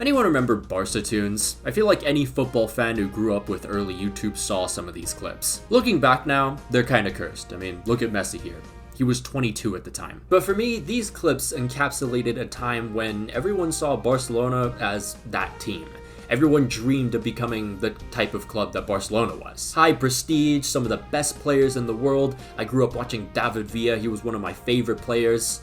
Anyone remember Barca tunes? I feel like any football fan who grew up with early YouTube saw some of these clips. Looking back now, they're kinda cursed. I mean, look at Messi here. He was 22 at the time. But for me, these clips encapsulated a time when everyone saw Barcelona as that team. Everyone dreamed of becoming the type of club that Barcelona was. High prestige, some of the best players in the world. I grew up watching David Villa, he was one of my favorite players.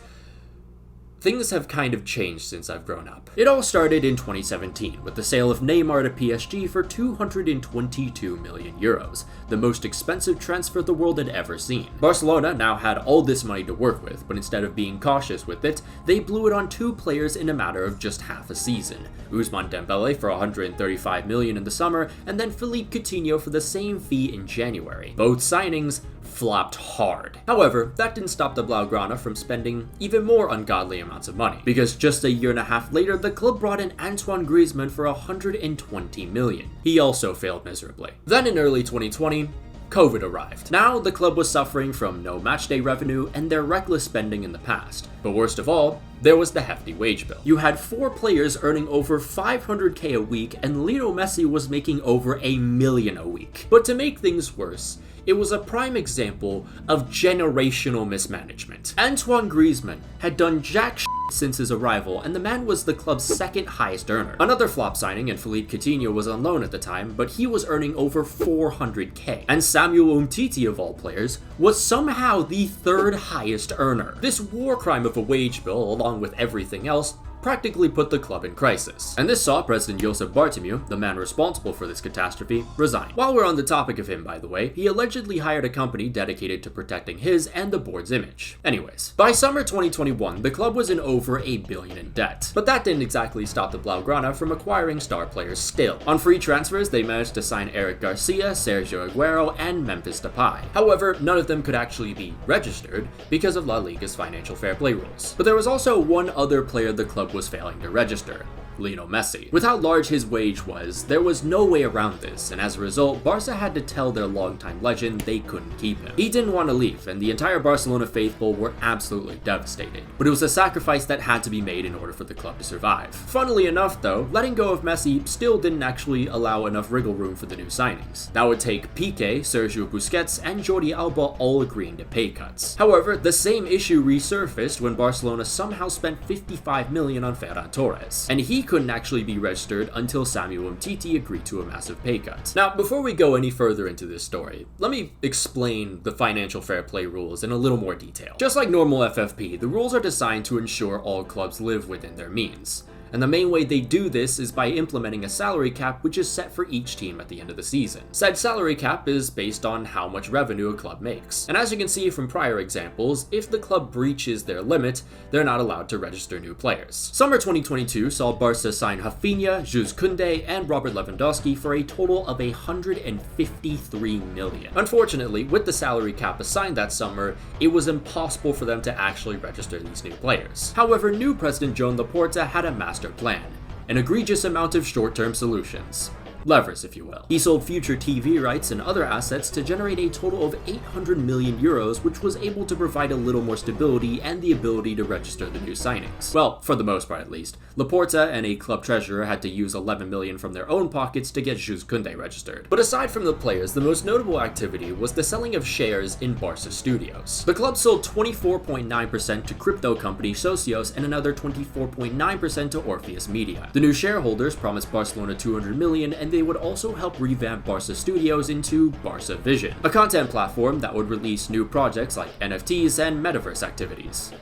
Things have kind of changed since I've grown up. It all started in 2017 with the sale of Neymar to PSG for 222 million euros, the most expensive transfer the world had ever seen. Barcelona now had all this money to work with, but instead of being cautious with it, they blew it on two players in a matter of just half a season. Ousmane Dembele for 135 million in the summer, and then Philippe Coutinho for the same fee in January. Both signings flopped hard. However, that didn't stop the Blaugrana from spending even more ungodly amounts of money, because just a year and a half later, the club brought in Antoine Griezmann for 120 million. He also failed miserably. Then in early 2020, COVID arrived. Now, the club was suffering from no matchday revenue and their reckless spending in the past. But worst of all, there was the hefty wage bill. You had 4 players earning over 500k a week, and Lionel Messi was making over $1 million a week. But to make things worse, it was a prime example of generational mismanagement. Antoine Griezmann had done jack shit since his arrival, and the man was the club's second highest earner. Another flop signing, and Philippe Coutinho was on loan at the time, but he was earning over 400k. And Samuel Umtiti, of all players, was somehow the third highest earner. This war crime of a wage bill, along with everything else, practically put the club in crisis. And this saw President Josep Bartomeu, the man responsible for this catastrophe, resign. While we're on the topic of him, by the way, he allegedly hired a company dedicated to protecting his and the board's image. Anyways, by summer 2021, the club was in over $1 billion in debt. But that didn't exactly stop the Blaugrana from acquiring star players still. On free transfers, they managed to sign Eric Garcia, Sergio Aguero, and Memphis Depay. However, none of them could actually be registered because of La Liga's financial fair play rules. But there was also one other player the club was failing to register: Lionel Messi. With how large his wage was, there was no way around this, and as a result, Barca had to tell their longtime legend they couldn't keep him. He didn't want to leave, and the entire Barcelona faithful were absolutely devastated. But it was a sacrifice that had to be made in order for the club to survive. Funnily enough though, letting go of Messi still didn't actually allow enough wriggle room for the new signings. That would take Piqué, Sergio Busquets, and Jordi Alba all agreeing to pay cuts. However, the same issue resurfaced when Barcelona somehow spent 55 million on Ferran Torres, and he couldn't actually be registered until Samuel Umtiti agreed to a massive pay cut. Now, before we go any further into this story, let me explain the financial fair play rules in a little more detail. Just like normal FFP, the rules are designed to ensure all clubs live within their means. And the main way they do this is by implementing a salary cap which is set for each team at the end of the season. Said salary cap is based on how much revenue a club makes. And as you can see from prior examples, if the club breaches their limit, they're not allowed to register new players. Summer 2022 saw Barca sign Rafinha, Jules Koundé, and Robert Lewandowski for a total of 153 million. Unfortunately, with the salary cap assigned that summer, it was impossible for them to actually register these new players. However, new president Joan Laporta had a master plan, an egregious amount of short-term solutions. Levers, if you will. He sold future TV rights and other assets to generate a total of 800 million euros, which was able to provide a little more stability and the ability to register the new signings. Well, for the most part at least. Laporta and a club treasurer had to use 11 million from their own pockets to get Jules Koundé registered. But aside from the players, the most notable activity was the selling of shares in Barca Studios. The club sold 24.9% to crypto company Socios and another 24.9% to Orpheus Media. The new shareholders promised Barcelona 200 million, and they would also help revamp Barca Studios into Barca Vision, a content platform that would release new projects like NFTs and metaverse activities.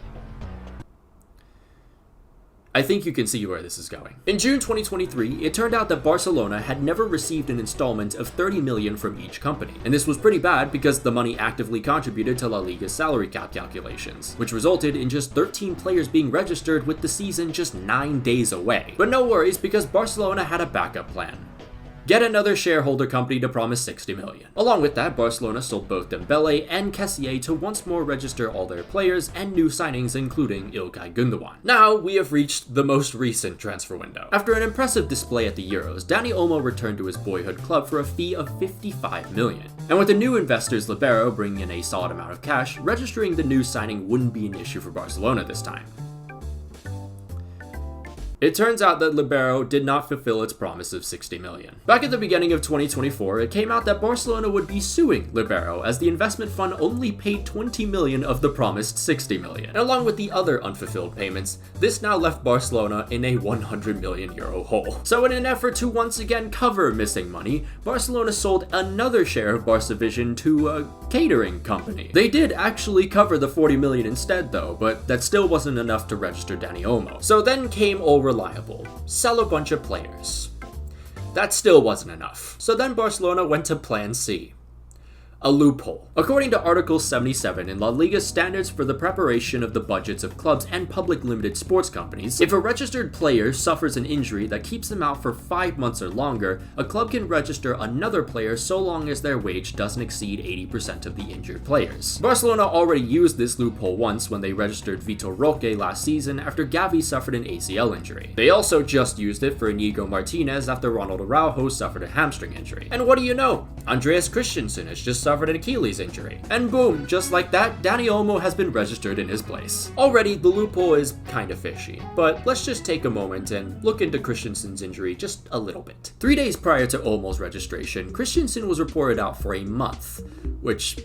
I think you can see where this is going. In June 2023, it turned out that Barcelona had never received an installment of 30 million from each company. And this was pretty bad because the money actively contributed to La Liga's salary cap calculations, which resulted in just 13 players being registered with the season just 9 days away. But no worries, because Barcelona had a backup plan. Get another shareholder company to promise 60 million. Along with that, Barcelona sold both Dembele and Kessié to once more register all their players and new signings, including Ilkay Gundogan. Now, we have reached the most recent transfer window. After an impressive display at the Euros, Dani Olmo returned to his boyhood club for a fee of 55 million. And with the new investors Libero bringing in a solid amount of cash, registering the new signing wouldn't be an issue for Barcelona this time. It turns out that Libero did not fulfill its promise of 60 million. Back at the beginning of 2024, it came out that Barcelona would be suing Libero as the investment fund only paid 20 million of the promised 60 million. And along with the other unfulfilled payments, this now left Barcelona in a 100 million euro hole. So in an effort to once again cover missing money, Barcelona sold another share of Barca Vision to a catering company. They did actually cover the 40 million instead though, but that still wasn't enough to register Dani Olmo. So then came All Reliable, sell a bunch of players. That still wasn't enough. So then Barcelona went to Plan C. A loophole. According to Article 77 in La Liga's standards for the preparation of the budgets of clubs and public limited sports companies, if a registered player suffers an injury that keeps them out for 5 months or longer, a club can register another player so long as their wage doesn't exceed 80% of the injured players. Barcelona already used this loophole once when they registered Vitor Roque last season after Gavi suffered an ACL injury. They also just used it for Inigo Martinez after Ronald Araujo suffered a hamstring injury. And what do you know? Andreas Christensen has just suffered an Achilles injury. And boom, just like that, Dani Olmo has been registered in his place. Already, the loophole is kinda fishy, but let's just take a moment and look into Christensen's injury just a little bit. 3 days prior to Olmo's registration, Christensen was reported out for a month, which,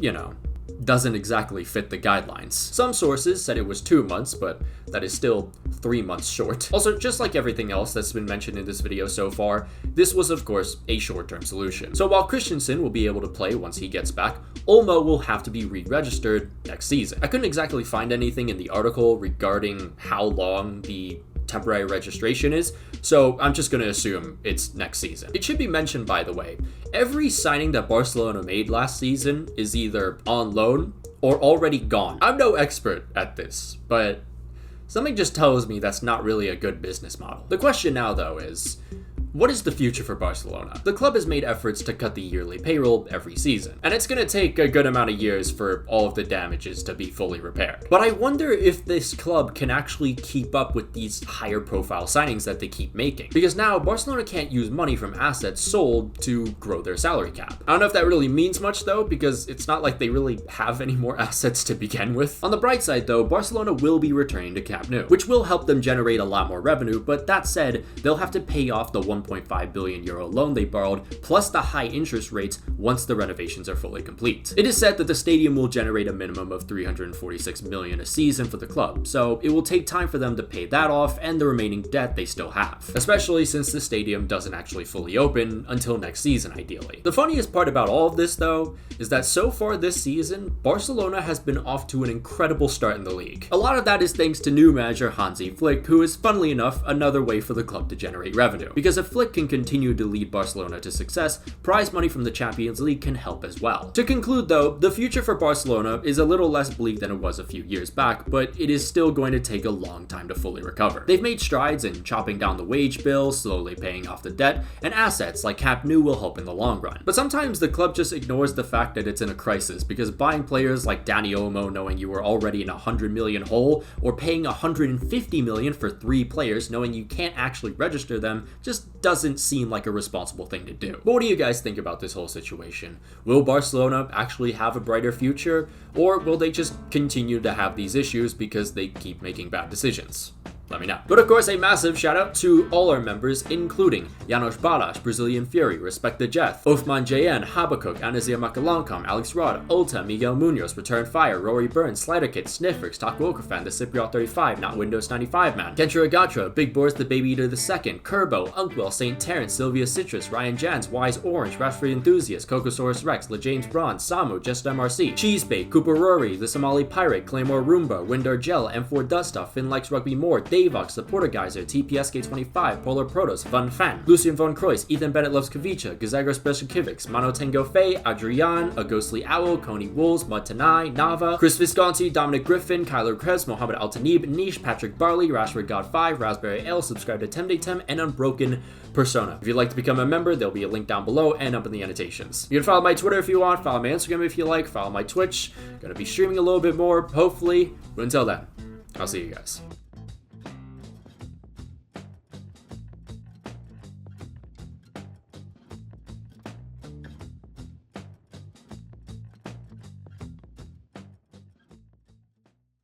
doesn't exactly fit the guidelines. Some sources said it was 2 months, but that is still 3 months short. Also, just like everything else that's been mentioned in this video so far, this was of course a short-term solution. So while Christensen will be able to play once he gets back, Olmo will have to be re-registered next season. I couldn't exactly find anything in the article regarding how long the temporary registration is, so I'm just going to assume it's next season. It should be mentioned, by the way, every signing that Barcelona made last season is either on loan or already gone. I'm no expert at this, but something just tells me that's not really a good business model. The question now, though, is what is the future for Barcelona? The club has made efforts to cut the yearly payroll every season, and it's going to take a good amount of years for all of the damages to be fully repaired. But I wonder if this club can actually keep up with these higher profile signings that they keep making, because now Barcelona can't use money from assets sold to grow their salary cap. I don't know if that really means much though, because it's not like they really have any more assets to begin with. On the bright side though, Barcelona will be returning to Camp Nou, which will help them generate a lot more revenue, but that said, they'll have to pay off the 1.5 billion euro loan they borrowed, plus the high interest rates once the renovations are fully complete. It is said that the stadium will generate a minimum of 346 million a season for the club, so it will take time for them to pay that off and the remaining debt they still have, especially since the stadium doesn't actually fully open until next season ideally. The funniest part about all of this though, is that so far this season, Barcelona has been off to an incredible start in the league. A lot of that is thanks to new manager Hansi Flick, who is funnily enough another way for the club to generate revenue, because if Flick can continue to lead Barcelona to success, prize money from the Champions League can help as well. To conclude though, the future for Barcelona is a little less bleak than it was a few years back, but it is still going to take a long time to fully recover. They've made strides in chopping down the wage bill, slowly paying off the debt, and assets like Camp Nou will help in the long run. But sometimes the club just ignores the fact that it's in a crisis, because buying players like Dani Olmo knowing you were already in a 100 million hole, or paying 150 million for 3 players knowing you can't actually register them, just doesn't seem like a responsible thing to do. But what do you guys think about this whole situation? Will Barcelona actually have a brighter future, or will they just continue to have these issues because they keep making bad decisions? Let me know. But of course, a massive shout out to all our members, including Janos Ballus, Brazilian Fury, Respect the Jeth, Othman JN, Habakkuk, Anazir Makalankam, Alex Rod, Ulta, Miguel Munoz, Return Fire, Rory Burns, Sliderkit, Sniffrix, Takuokafan, The Cypriot 35, Not Windows 95 Man, Kentra Agatra, Big Boris the Baby Eater II, Kerbo, Unkwell, St. Terrence, Sylvia Citrus, Ryan Jans, Wise Orange, Rashford Enthusiast, Cocosaurus Rex, LeJames Braun, Samu, Just MRC, Cheesebait, Cooper Rory, The Somali Pirate, Claymore Roomba, Windar Gel, M4 Dustoff, Finn Likes Rugby More, Davox, The Portergeyser, TPSK25, Polar Protos, Fun Fan, Lucian Von Croix, Ethan Bennett Loves Kavicha, Gazagro Specialkivics, Mano Tango Fei, Adrian, A Ghostly Owl, Coney Wolves, Matanai, Nava, Chris Visconti, Dominic Griffin, Kyler Krebs, Mohammed Altanib, Niche, Patrick Barley, Rashford God 5, Raspberry Ale, subscribe to Temdatem, and Unbroken Persona. If you'd like to become a member, there'll be a link down below and up in the annotations. You can follow my Twitter if you want, follow my Instagram if you like, follow my Twitch. Gonna be streaming a little bit more, hopefully. But until then, I'll see you guys.